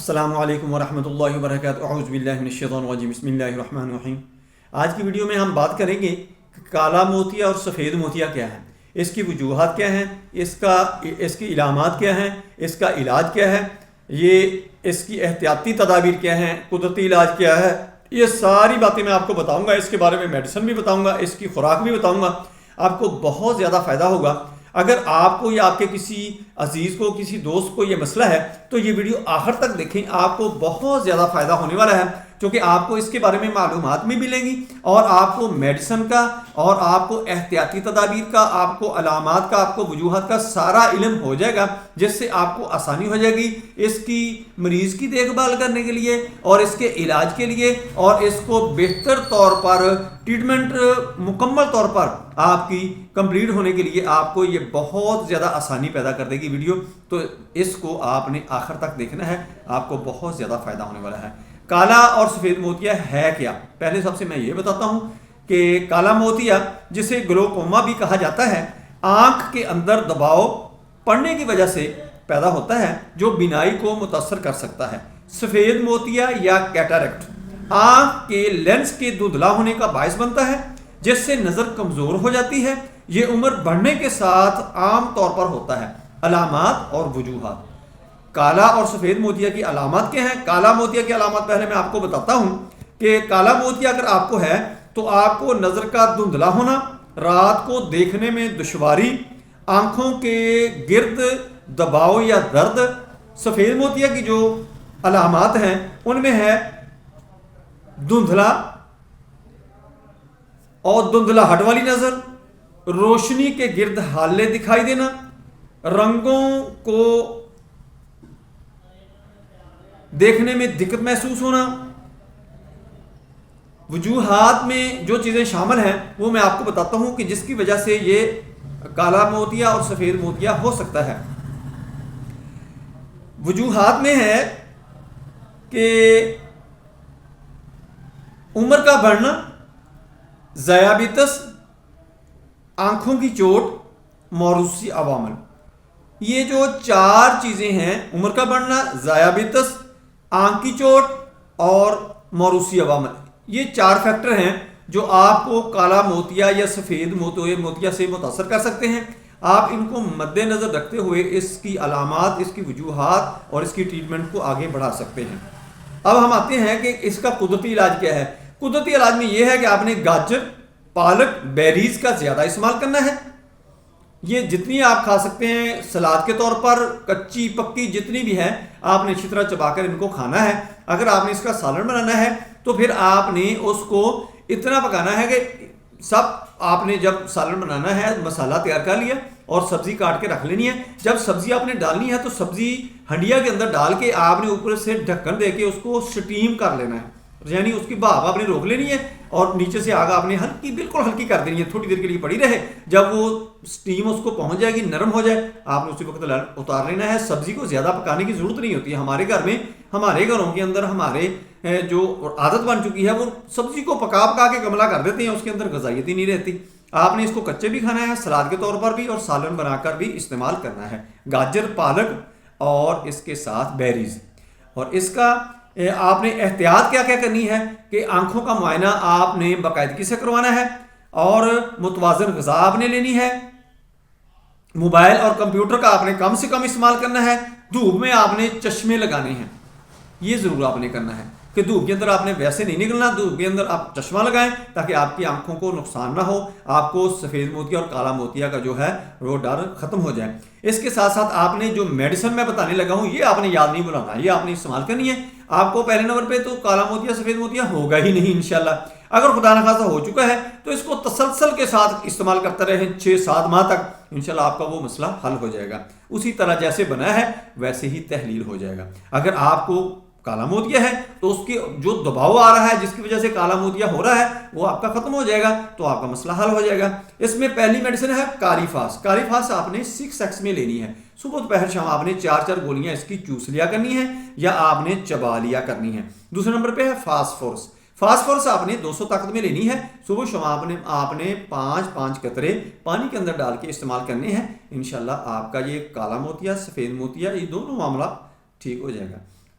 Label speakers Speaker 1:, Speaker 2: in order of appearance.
Speaker 1: السلام علیکم ورحمۃ اللہ وبرکاتہ۔ اعوذ باللہ من الشیطان الرجیم، بسم اللہ الرحمن الرحیم۔ آج کی ویڈیو میں ہم بات کریں گے کہ کالا موتیا اور سفید موتیا کیا ہے، اس کی وجوہات کیا ہیں، اس کی علامات کیا ہیں، اس کا علاج کیا ہے، اس کی احتیاطی تدابیر کیا ہیں، قدرتی علاج کیا ہے، یہ ساری باتیں میں آپ کو بتاؤں گا۔ اس کے بارے میں میڈیسن بھی بتاؤں گا، اس کی خوراک بھی بتاؤں گا۔ آپ کو بہت زیادہ فائدہ ہوگا۔ اگر آپ کو یا آپ کے کسی عزیز کو، کسی دوست کو یہ مسئلہ ہے تو یہ ویڈیو آخر تک دیکھیں، آپ کو بہت زیادہ فائدہ ہونے والا ہے، کیونکہ آپ کو اس کے بارے میں معلومات بھی ملیں گی اور آپ کو میڈیسن کا اور آپ کو احتیاطی تدابیر کا، آپ کو علامات کا، آپ کو وجوہات کا سارا علم ہو جائے گا، جس سے آپ کو آسانی ہو جائے گی اس کی مریض کی دیکھ بھال کرنے کے لیے اور اس کے علاج کے لیے، اور اس کو بہتر طور پر ٹریٹمنٹ مکمل طور پر آپ کی کمپلیٹ ہونے کے لیے آپ کو یہ بہت زیادہ آسانی پیدا کر دے گی ویڈیو۔ تو اس کو آپ نے آخر تک دیکھنا ہے، آپ کو بہت زیادہ فائدہ ہونے والا ہے۔ کالا اور سفید موتیا ہے کیا؟ پہلے سب سے میں یہ بتاتا ہوں کہ کالا موتیا، جسے گلوکوما بھی کہا جاتا ہے، آنکھ کے اندر دباؤ پڑنے کی وجہ سے پیدا ہوتا ہے جو بینائی کو متاثر کر سکتا ہے۔ سفید موتیا یا کیٹاریکٹ آنکھ کے لینس کے دھندلا ہونے کا باعث بنتا ہے، جس سے نظر کمزور ہو جاتی ہے۔ یہ عمر بڑھنے کے ساتھ عام طور پر ہوتا ہے۔ علامات اور وجوہات۔ کالا اور سفید موتیا کی علامات کیا ہیں؟ کالا موتیا کی علامات پہلے میں آپ کو بتاتا ہوں کہ کالا موتیا اگر آپ کو ہے تو آپ کو نظر کا دھندلا ہونا، رات کو دیکھنے میں دشواری، آنکھوں کے گرد دباؤ یا درد۔ سفید موتیا کی جو علامات ہیں ان میں ہے دھندلا اور دھندلاہٹ والی نظر، روشنی کے گرد ہالے دکھائی دینا، رنگوں کو دیکھنے میں دقت محسوس ہونا۔ وجوہات میں جو چیزیں شامل ہیں وہ میں آپ کو بتاتا ہوں کہ جس کی وجہ سے یہ کالا موتیا اور سفید موتیا ہو سکتا ہے۔ وجوہات میں ہے کہ عمر کا بڑھنا، ذیابیطس، آنکھوں کی چوٹ، موروثی عوامل۔ یہ جو چار چیزیں ہیں، عمر کا بڑھنا، ذیابیطس، آنکھ کی چوٹ اور موروثی عوامل، یہ چار فیکٹر ہیں جو آپ کو کالا موتیا یا سفید موتیا سے متاثر کر سکتے ہیں۔ آپ ان کو مد نظر رکھتے ہوئے اس کی علامات، اس کی وجوہات اور اس کی ٹریٹمنٹ کو آگے بڑھا سکتے ہیں۔ اب ہم آتے ہیں کہ اس کا قدرتی علاج کیا ہے۔ قدرتی علاج میں یہ ہے کہ آپ نے گاجر، پالک، بیریز کا زیادہ استعمال کرنا ہے۔ یہ جتنی آپ کھا سکتے ہیں سلاد کے طور پر، کچی پکی جتنی بھی ہے، آپ نے اچھی طرح چبا کر ان کو کھانا ہے۔ اگر آپ نے اس کا سالن بنانا ہے تو پھر آپ نے اس کو اتنا پکانا ہے کہ سب آپ نے جب سالن بنانا ہے مسالہ تیار کر لیا اور سبزی کاٹ کے رکھ لینی ہے۔ جب سبزی آپ نے ڈالنی ہے تو سبزی ہنڈیا کے اندر ڈال کے آپ نے اوپر سے ڈھکن دے کے اس کو سٹیم کر لینا ہے، یعنی اس کی بھاپ آپ نے روک لینی ہے اور نیچے سے آگ آپ نے ہلکی، بالکل ہلکی کر دینی ہے، تھوڑی دیر کے لیے پڑی رہے۔ جب وہ سٹیم اس کو پہنچ جائے گی، نرم ہو جائے، آپ نے اسی وقت اتار لینا ہے۔ سبزی کو زیادہ پکانے کی ضرورت نہیں ہوتی ہے۔ ہمارے گھر میں، ہمارے گھروں کے اندر ہمارے جو عادت بن چکی ہے، وہ سبزی کو پکا کے گملا کر دیتے ہیں، اس کے اندر غذائیت ہی نہیں رہتی۔ آپ نے اس کو کچے بھی کھانا ہے، سلاد کے طور پر بھی، اور سالن بنا کر بھی استعمال کرنا ہے۔ گاجر، پالک اور اس کے ساتھ بیریز۔ اور اس کا آپ نے احتیاط کیا کیا کرنی ہے کہ آنکھوں کا معائنہ آپ نے باقاعدگی سے کروانا ہے اور متوازن غذا آپ نے لینی ہے۔ موبائل اور کمپیوٹر کا آپ نے کم سے کم استعمال کرنا ہے۔ دھوپ میں آپ نے چشمے لگانے ہیں، یہ ضرور آپ نے کرنا ہے کہ دھوپ کے اندر آپ نے ویسے نہیں نکلنا، دھوپ کے اندر آپ چشمہ لگائیں تاکہ آپ کی آنکھوں کو نقصان نہ ہو، آپ کو سفید موتیا اور کالا موتیا کا جو ہے وہ ڈر ختم ہو جائے۔ اس کے ساتھ ساتھ آپ نے جو میڈیسن میں بتانے لگا ہوں یہ آپ نے یاد نہیں بھلانا، یہ آپ نے استعمال کرنی ہے۔ آپ کو پہلے نمبر پہ تو کالا موتیا سفید موتیا ہوگا ہی نہیں انشاءاللہ۔ اگر خدا نخواستہ ہو چکا ہے تو اس کو تسلسل کے ساتھ استعمال کرتے رہیں 6-7 ماہ تک، انشاءاللہ آپ کا وہ مسئلہ حل ہو جائے گا۔ اسی طرح جیسے بنا ہے ویسے ہی تحلیل ہو جائے گا۔ اگر آپ کو کالا موتیا ہے تو اس کی جو دباؤ آ رہا ہے جس کی وجہ سے کالا موتیا ہو رہا ہے وہ آپ کا ختم ہو جائے گا، تو آپ کا مسئلہ حل ہو جائے گا۔ اس میں پہلی میڈیسن ہے کاریفاس۔ کاریفاس آپ نے 6x میں لینی ہے۔ صبح دوپہر شام آپ نے 4 گولیاں اس کی چوس لیا کرنی ہے یا آپ نے چبا لیا کرنی ہے۔ دوسرے نمبر پہ ہے فاسفورس۔ فاسفورس آپ نے 200 طاقت میں لینی ہے۔ صبح شام آپ نے 5 قطرے پانی کے اندر ڈال کے استعمال کرنے ہیں۔ انشاءاللہ آپ کا یہ کالا موتیا، سفید موتیا، یہ دونوں معاملہ ٹھیک ہو جائے گا۔